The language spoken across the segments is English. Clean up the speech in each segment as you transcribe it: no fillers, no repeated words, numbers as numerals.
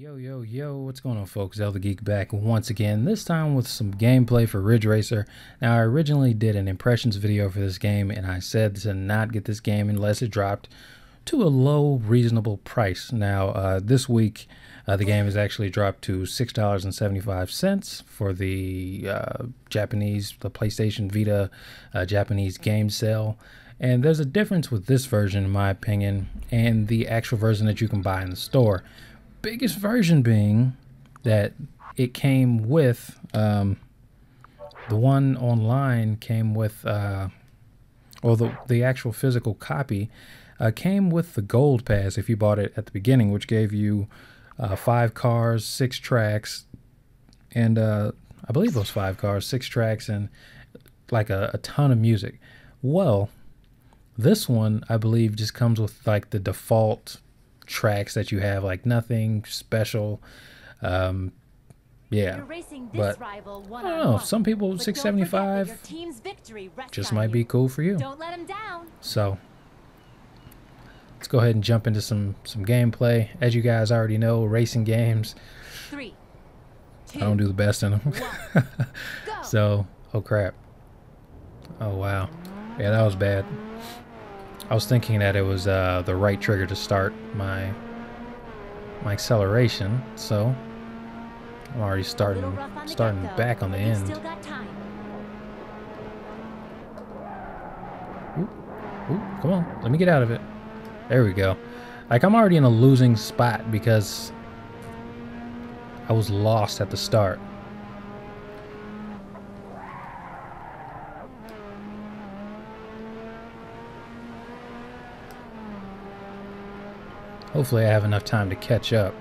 Yo, what's going on, folks? ELTheGeek back once again, this time with some gameplay for Ridge Racer. Now, I originally did an impressions video for this game, and I said to not get this game unless it dropped to a low, reasonable price. Now, this week, the game has actually dropped to $6.75 for the the PlayStation Vita Japanese game sale. And there's a difference with this version, in my opinion, and the actual version that you can buy in the store. Biggest version being that it came with the one online came with or the actual physical copy came with the gold pass if you bought it at the beginning, which gave you 5 cars, 6 tracks, and I believe those 5 cars, 6 tracks, and like a ton of music. Well, this one I believe just comes with like the default tracks that you have, like nothing special. Yeah, but I don't know, some people 675 just might be cool for you. Don't let him down. So let's go ahead and jump into some gameplay. As you guys already know, racing games, 3, 2, I don't do the best in them. So, oh crap, oh wow, yeah, that was bad. I was thinking that it was the right trigger to start my acceleration, so I'm already starting back on the end. Ooh, come on, let me get out of it. There we go. Like, I'm already in a losing spot because I was lost at the start. Hopefully I have enough time to catch up.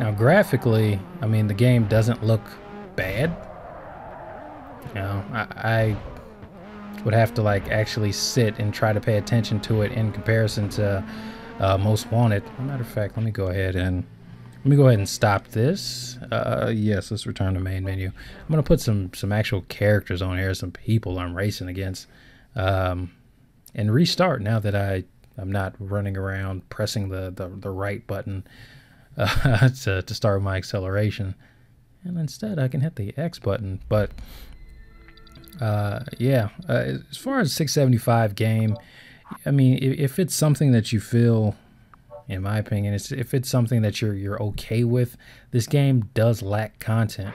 Now graphically, I mean, the game doesn't look bad. You know, I would have to like actually sit and try to pay attention to it in comparison to Most Wanted. As a matter of fact, let me go ahead and stop this. Yes, let's return to main menu. I'm gonna put some actual characters on here, some people I'm racing against, and restart now that I'm not running around pressing the right button to start my acceleration, and instead I can hit the X button. But yeah, as far as 675 game, I mean, if it's something that you feel, in my opinion, if it's something that you're okay with, this game does lack content.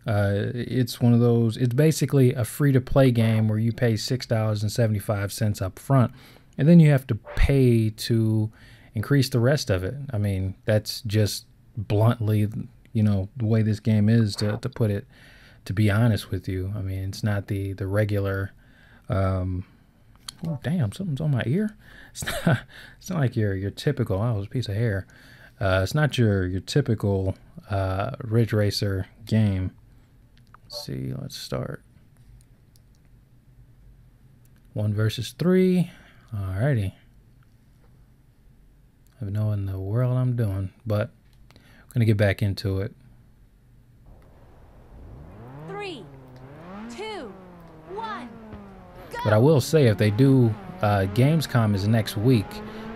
It's one of those, it's basically a free-to-play game where you pay $6.75 up front, and then you have to pay to increase the rest of it. I mean, that's just bluntly, you know, the way this game is, to put it, to be honest with you. I mean, it's not the regular oh damn, something's on my ear. It's not like your typical, oh, it's a piece of hair. It's not your typical Ridge Racer game. Let's see, let's start. 1 versus 3. Alrighty. I don't know what in the world I'm doing, but I'm gonna get back into it. 3, 2, 1. But I will say, if they do, Gamescom is next week.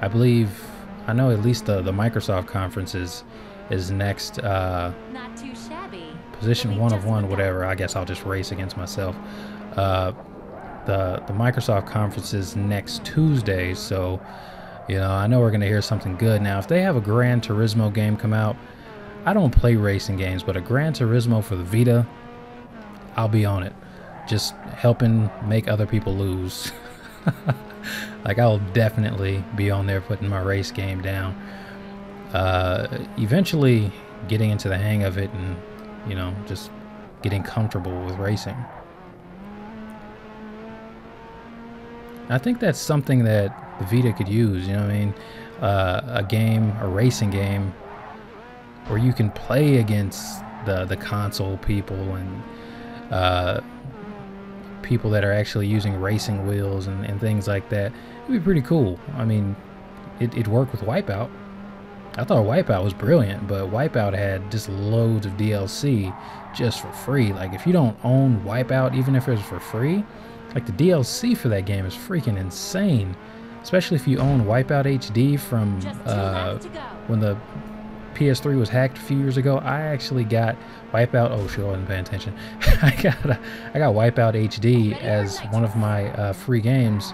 I believe, I know at least the Microsoft conference is next. Not too shabby. Position 1 of 1, whatever. I guess I'll just race against myself. The Microsoft conference is next Tuesday, so you know, I know we're gonna hear something good. Now, if they have a Gran Turismo game come out, I don't play racing games, but a Gran Turismo for the Vita, I'll be on it. Just helping make other people lose. Like, I'll definitely be on there putting my race game down. Eventually getting into the hang of it, and you know, just getting comfortable with racing. I think that's something that the Vita could use, you know what I mean? A racing game where you can play against the console people and people that are actually using racing wheels and things like that. It'd be pretty cool. I mean, it worked with Wipeout. I thought Wipeout was brilliant, but Wipeout had just loads of DLC just for free. Like, if you don't own Wipeout, even if it was for free, like, the DLC for that game is freaking insane. Especially if you own Wipeout HD from when the PS3 was hacked a few years ago. I actually got Wipeout. Oh, she wasn't paying attention. I got Wipeout HD as one of my free games,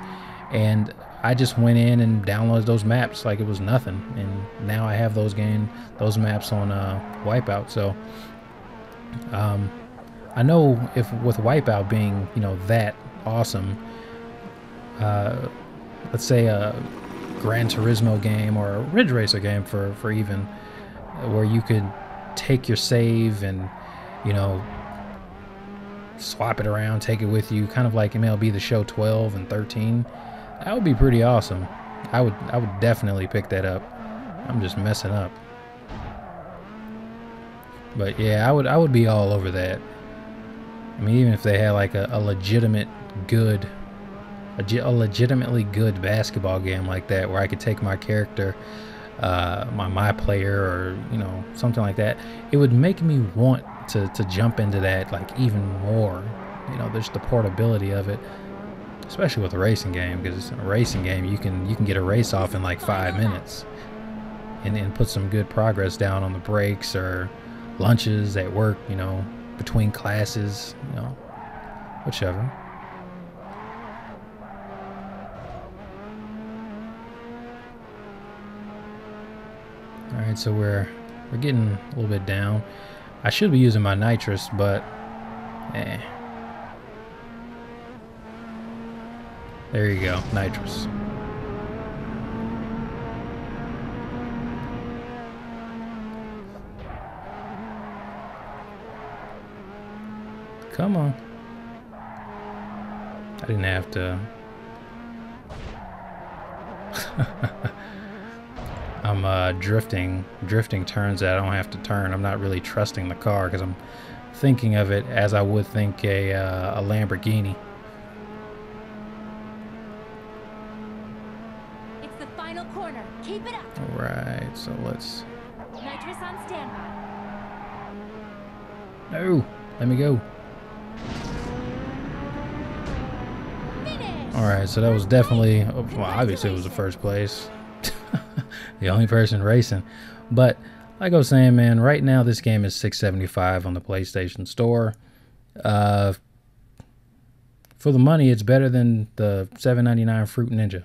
and I just went in and downloaded those maps like it was nothing, and now I have those maps on Wipeout. So I know if with Wipeout being, you know, that awesome, let's say a Gran Turismo game or a Ridge Racer game for even, where you could take your save and, you know, swap it around, take it with you, kind of like MLB The Show 12 and 13. That would be pretty awesome. I would definitely pick that up. I'm just messing up. But yeah, I would be all over that. I mean, even if they had like a legitimately good basketball game like that, where I could take my character, my player, or, you know, something like that, it would make me want to jump into that like even more. You know, there's the portability of it, especially with a racing game, because in a racing game you can get a race off in like 5 minutes and put some good progress down on the breaks or lunches at work, you know, between classes, you know, whichever. All right, so we're getting a little bit down. I should be using my nitrous, but there you go, nitrous. Come on. I didn't have to. I'm drifting turns that I don't have to turn. I'm not really trusting the car because I'm thinking of it as I would think a Lamborghini. It's the final corner. Keep it up. All right, so let's. Nitrous on standby. No, let me go. Finish. All right, so that was definitely, well, obviously it was the first place. The only person racing. But like I was saying, man, right now this game is $6.75 on the PlayStation Store. For the money, it's better than the $7.99 Fruit Ninja.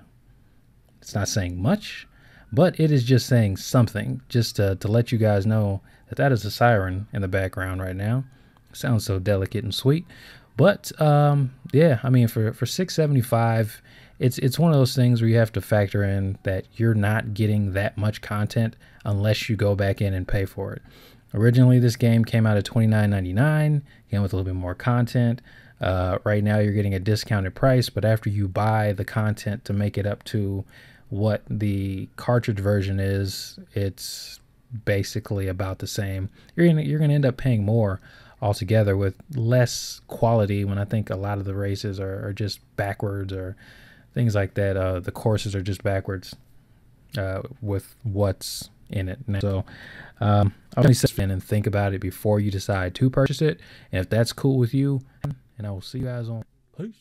It's not saying much, but it is just saying something, just to let you guys know that that is a siren in the background right now. It sounds so delicate and sweet. But yeah, I mean, for $6.75, it's one of those things where you have to factor in that you're not getting that much content unless you go back in and pay for it. Originally, this game came out at $29.99, came with a little bit more content. Right now, you're getting a discounted price, but after you buy the content to make it up to what the cartridge version is, it's basically about the same. You're gonna end up paying more altogether with less quality, when I think a lot of the races are just backwards or things like that. The courses are just backwards with what's in it now. So I'll really sit in and think about it before you decide to purchase it. And if that's cool with you, and I will see you guys on. Peace.